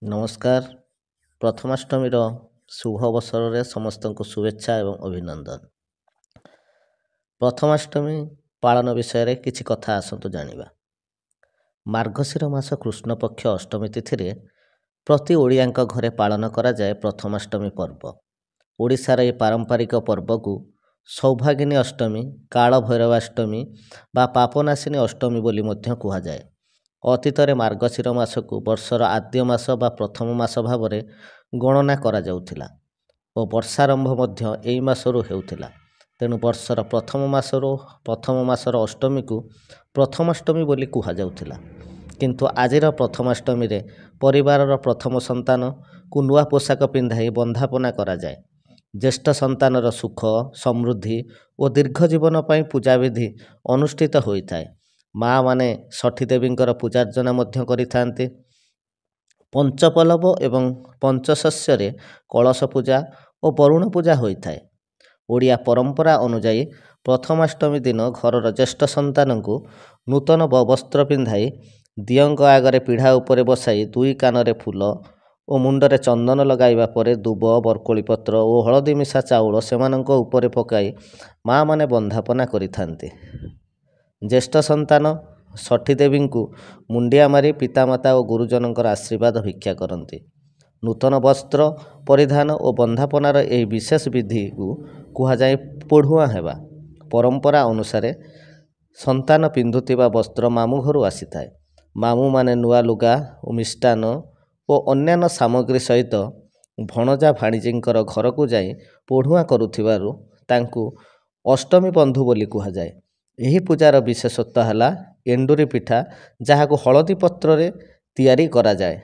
ନମସ୍କାର। ପ୍ରଥମାଷ୍ଟମୀର ଶୁଭ ଅବସରରେ ସମସ୍ତଙ୍କୁ ଶୁଭେଚ୍ଛା ଏବଂ ଅଭିନନ୍ଦନ। ପ୍ରଥମାଷ୍ଟମୀ ପାଳନ ବିଷୟରେ କିଛି କଥା ଆସନ୍ତୁ ଜାଣିବା। ମାର୍ଗଶିର ମାସ କୃଷ୍ଣପକ୍ଷ ଅଷ୍ଟମୀ ତିଥିରେ ପ୍ରତି ଓଡ଼ିଆଙ୍କ ଘରେ ପାଳନ କରାଯାଏ ପ୍ରଥମାଷ୍ଟମୀ ପର୍ବ। ଓଡ଼ିଶାର ଏହି ପାରମ୍ପରିକ ପର୍ବକୁ ସୌଭାଗିନୀ ଅଷ୍ଟମୀ, କାଳଭୈରବାଷ୍ଟମୀ ବା ପାପନାଶିନୀ ଅଷ୍ଟମୀ ବୋଲି ମଧ୍ୟ କୁହାଯାଏ। ଅତୀତରେ ମାର୍ଗଶିର ମାସକୁ ବର୍ଷର ଆଦ୍ୟ ମାସ ବା ପ୍ରଥମ ମାସ ଭାବରେ ଗଣନା କରାଯାଉଥିଲା ଓ ବର୍ଷାରମ୍ଭ ମଧ୍ୟ ଏହି ମାସରୁ ହେଉଥିଲା। ତେଣୁ ବର୍ଷର ପ୍ରଥମ ମାସର ଅଷ୍ଟମୀକୁ ପ୍ରଥମାଷ୍ଟମୀ ବୋଲି କୁହାଯାଉଥିଲା। କିନ୍ତୁ ଆଜିର ପ୍ରଥମାଷ୍ଟମୀରେ ପରିବାରର ପ୍ରଥମ ସନ୍ତାନକୁ ନୂଆ ପୋଷାକ ପିନ୍ଧାଇ ବନ୍ଦାପନା କରାଯାଏ। ଜ୍ୟେଷ୍ଠ ସନ୍ତାନର ସୁଖ, ସମୃଦ୍ଧି ଓ ଦୀର୍ଘ ଜୀବନ ପାଇଁ ପୂଜାବିଧି ଅନୁଷ୍ଠିତ ହୋଇଥାଏ। ମା ମାନେ ଷଠୀ ଦେବୀଙ୍କର ପୂଜାର୍ଚ୍ଚନା ମଧ୍ୟ କରିଥାନ୍ତି। ପଞ୍ଚପଲ୍ଲବ ଏବଂ ପଞ୍ଚଶସ୍ୟରେ କଳସ ପୂଜା ଓ ବରୁଣ ପୂଜା ହୋଇଥାଏ। ଓଡ଼ିଆ ପରମ୍ପରା ଅନୁଯାୟୀ ପ୍ରଥମାଷ୍ଟମୀ ଦିନ ଘରର ଜ୍ୟେଷ୍ଠ ସନ୍ତାନଙ୍କୁ ନୂତନ ବସ୍ତ୍ର ପିନ୍ଧାଇ ଦିଅଁଙ୍କ ଆଗରେ ପିଢ଼ା ଉପରେ ବସାଇ ଦୁଇ କାନରେ ଫୁଲ ଓ ମୁଣ୍ଡରେ ଚନ୍ଦନ ଲଗାଇବା ପରେ ଦୁବ, ବରକୋଳି ପତ୍ର ଓ ହଳଦୀ ମିଶା ଚାଉଳ ସେମାନଙ୍କ ଉପରେ ପକାଇ ମା ମାନେ ବନ୍ଦାପନା କରିଥାନ୍ତି। ଜ୍ୟେଷ୍ଠ ସନ୍ତାନ ଷଠୀ ଦେବୀଙ୍କୁ ମୁଣ୍ଡିଆ ମାରି ପିତାମାତା ଓ ଗୁରୁଜନଙ୍କର ଆଶୀର୍ବାଦ ଭିକ୍ଷା କରନ୍ତି। ନୂତନ ବସ୍ତ୍ର ପରିଧାନ ଓ ବନ୍ଦାପନାର ଏହି ବିଶେଷ ବିଧିକୁ କୁହାଯାଏ ପୋଢ଼ୁଆଁ ହେବା। ପରମ୍ପରା ଅନୁସାରେ ସନ୍ତାନ ପିନ୍ଧୁଥିବା ବସ୍ତ୍ର ମାମୁଁ ଘରୁ ଆସିଥାଏ। ମାମୁଁମାନେ ନୂଆ ଲୁଗା ଓ ମିଷ୍ଟାନ୍ନ ଓ ଅନ୍ୟାନ୍ୟ ସାମଗ୍ରୀ ସହିତ ଭଣଜା ଭାଣିଜୀଙ୍କର ଘରକୁ ଯାଇ ପୋଢ଼ୁଆଁ କରୁଥିବାରୁ ତାଙ୍କୁ ଅଷ୍ଟମୀ ବନ୍ଧୁ ବୋଲି କୁହାଯାଏ। ଏହି ପୂଜାର ବିଶେଷତ୍ୱ ହେଲା ଏଣ୍ଡୁରି ପିଠା, ଯାହାକୁ ହଳଦୀ ପତ୍ରରେ ତିଆରି କରାଯାଏ।